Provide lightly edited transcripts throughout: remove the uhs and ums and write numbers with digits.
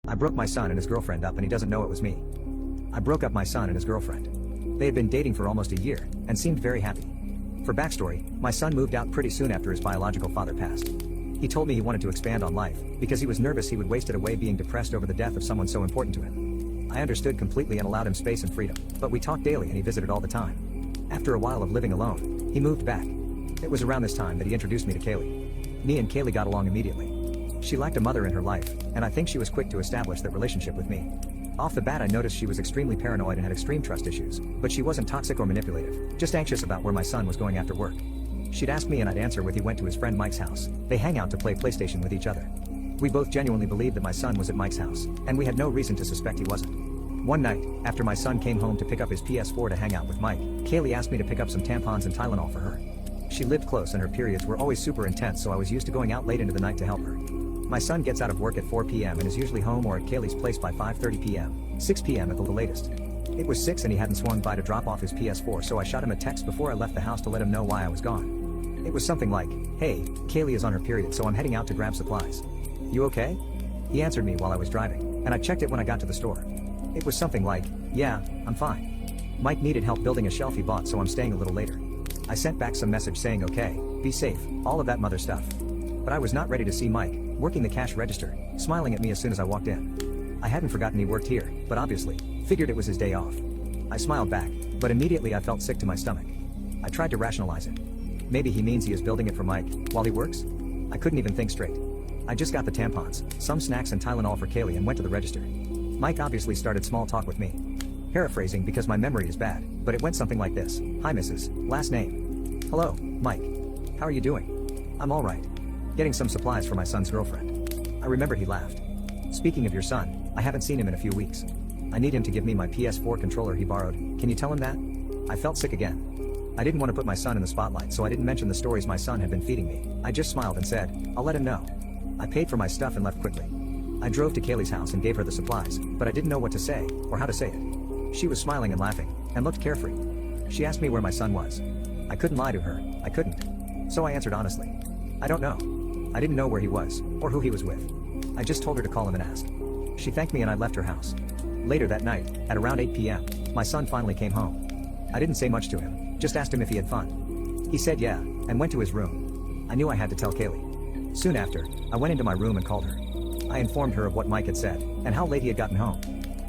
I broke my son and his girlfriend up and he doesn't know it was me. I broke up my son and his girlfriend. They had been dating for almost a year, and seemed very happy. For backstory, my son moved out pretty soon after his biological father passed. He told me he wanted to expand on life, because he was nervous he would waste it away being depressed over the death of someone so important to him. I understood completely and allowed him space and freedom, but we talked daily and he visited all the time. After a while of living alone, he moved back. It was around this time that he introduced me to Kaylee. Me and Kaylee got along immediately. She lacked a mother in her life, and I think she was quick to establish that relationship with me. Off the bat I noticed she was extremely paranoid and had extreme trust issues, but she wasn't toxic or manipulative, just anxious about where my son was going after work. She'd ask me and I'd answer with he went to his friend Mike's house. They hang out to play PlayStation with each other. We both genuinely believed that my son was at Mike's house, and we had no reason to suspect he wasn't. One night, after my son came home to pick up his PS4 to hang out with Mike, Kaylee asked me to pick up some tampons and Tylenol for her. She lived close and her periods were always super intense, so I was used to going out late into the night to help her. My son gets out of work at 4 p.m. and is usually home or at Kaylee's place by 5:30 p.m., 6 p.m. at the latest. It was 6 and he hadn't swung by to drop off his PS4, so I shot him a text before I left the house to let him know why I was gone. It was something like, "Hey, Kaylee is on her period, so I'm heading out to grab supplies. You okay?" He answered me while I was driving, and I checked it when I got to the store. It was something like, "Yeah, I'm fine. Mike needed help building a shelf he bought, so I'm staying a little later." I sent back some message saying okay, be safe, all of that mother stuff. But I was not ready to see Mike, working the cash register, smiling at me as soon as I walked in. I hadn't forgotten he worked here, but obviously, figured it was his day off. I smiled back, but immediately I felt sick to my stomach. I tried to rationalize it. Maybe he means he is building it for Mike, while he works? I couldn't even think straight. I just got the tampons, some snacks and Tylenol for Kaylee and went to the register. Mike obviously started small talk with me. Paraphrasing because my memory is bad, but it went something like this. "Hi Mrs. Last name." "Hello, Mike. How are you doing?" "I'm alright. Getting some supplies for my son's girlfriend." I remembered he laughed. "Speaking of your son, I haven't seen him in a few weeks. I need him to give me my PS4 controller he borrowed. Can you tell him that?" I felt sick again. I didn't want to put my son in the spotlight, so I didn't mention the stories my son had been feeding me. I just smiled and said, "I'll let him know." I paid for my stuff and left quickly. I drove to Kaylee's house and gave her the supplies, but I didn't know what to say, or how to say it. She was smiling and laughing, and looked carefree. She asked me where my son was. I couldn't lie to her, I couldn't. So I answered honestly. "I don't know. I didn't know where he was, or who he was with." I just told her to call him and ask. She thanked me and I left her house. Later that night, at around 8 p.m., my son finally came home. I didn't say much to him, just asked him if he had fun. He said yeah, and went to his room. I knew I had to tell Kaylee. Soon after, I went into my room and called her. I informed her of what Mike had said, and how late he had gotten home.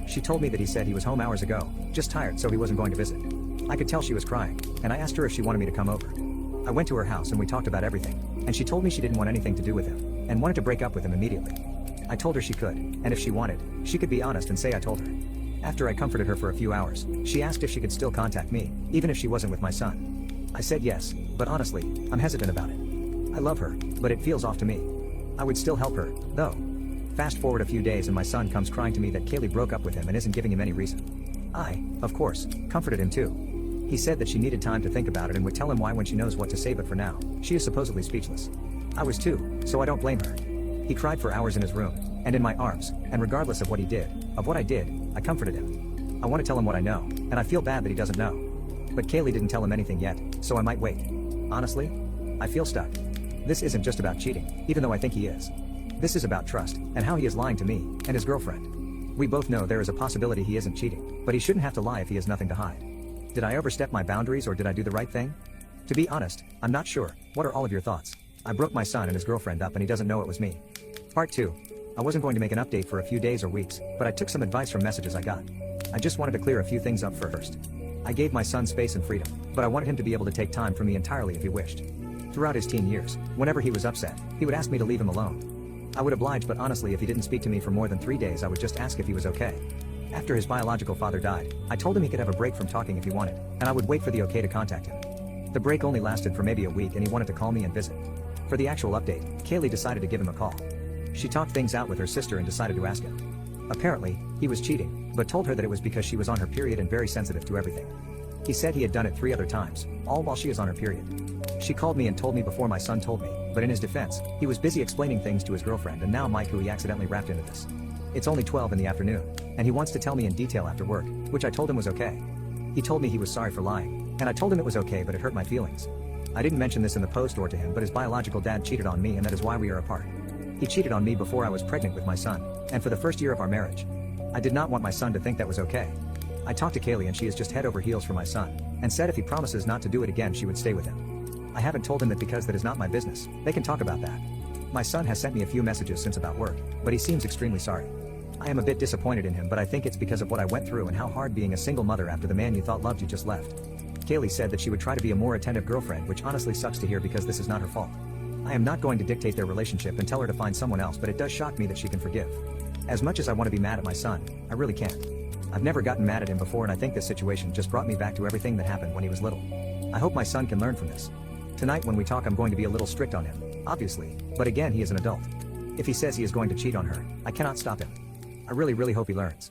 She told me that he said he was home hours ago, just tired so he wasn't going to visit. I could tell she was crying, and I asked her if she wanted me to come over. I went to her house and we talked about everything, and she told me she didn't want anything to do with him, and wanted to break up with him immediately. I told her she could, and if she wanted, she could be honest and say I told her. After I comforted her for a few hours, she asked if she could still contact me, even if she wasn't with my son. I said yes, but honestly, I'm hesitant about it. I love her, but it feels off to me. I would still help her, though. Fast forward a few days and my son comes crying to me that Kaylee broke up with him and isn't giving him any reason. I, of course, comforted him too. He said that she needed time to think about it and would tell him why when she knows what to say, but for now, she is supposedly speechless. I was too, so I don't blame her. He cried for hours in his room, and in my arms, and regardless of what he did, of what I did, I comforted him. I want to tell him what I know, and I feel bad that he doesn't know. But Kaylee didn't tell him anything yet, so I might wait. Honestly, I feel stuck. This isn't just about cheating, even though I think he is. This is about trust, and how he is lying to me, and his girlfriend. We both know there is a possibility he isn't cheating, but he shouldn't have to lie if he has nothing to hide. Did I overstep my boundaries or did I do the right thing? To be honest, I'm not sure. What are all of your thoughts? I broke my son and his girlfriend up and he doesn't know it was me. Part 2. I wasn't going to make an update for a few days or weeks, but I took some advice from messages I got. I just wanted to clear a few things up first. I gave my son space and freedom, but I wanted him to be able to take time from me entirely if he wished. Throughout his teen years, whenever he was upset, he would ask me to leave him alone. I would oblige, but honestly if he didn't speak to me for more than 3 days I would just ask if he was okay. After his biological father died, I told him he could have a break from talking if he wanted, and I would wait for the okay to contact him. The break only lasted for maybe a week and he wanted to call me and visit. For the actual update, Kaylee decided to give him a call. She talked things out with her sister and decided to ask him. Apparently, he was cheating, but told her that it was because she was on her period and very sensitive to everything. He said he had done it 3 other times, all while she is on her period. She called me and told me before my son told me, but in his defense, he was busy explaining things to his girlfriend and now Mike, who he accidentally wrapped into this. It's only 12 in the afternoon, and he wants to tell me in detail after work, which I told him was okay. He told me he was sorry for lying, and I told him it was okay but it hurt my feelings. I didn't mention this in the post or to him, but his biological dad cheated on me and that is why we are apart. He cheated on me before I was pregnant with my son, and for the first year of our marriage. I did not want my son to think that was okay. I talked to Kaylee and she is just head over heels for my son, and said if he promises not to do it again she would stay with him. I haven't told him that because that is not my business, they can talk about that. My son has sent me a few messages since about work, but he seems extremely sorry. I am a bit disappointed in him, but I think it's because of what I went through and how hard being a single mother after the man you thought loved you just left. Kaylee said that she would try to be a more attentive girlfriend, which honestly sucks to hear because this is not her fault. I am not going to dictate their relationship and tell her to find someone else, but it does shock me that she can forgive. As much as I want to be mad at my son, I really can't. I've never gotten mad at him before, and I think this situation just brought me back to everything that happened when he was little. I hope my son can learn from this. Tonight when we talk I'm going to be a little strict on him, obviously, but again he is an adult. If he says he is going to cheat on her, I cannot stop him. I really hope he learns.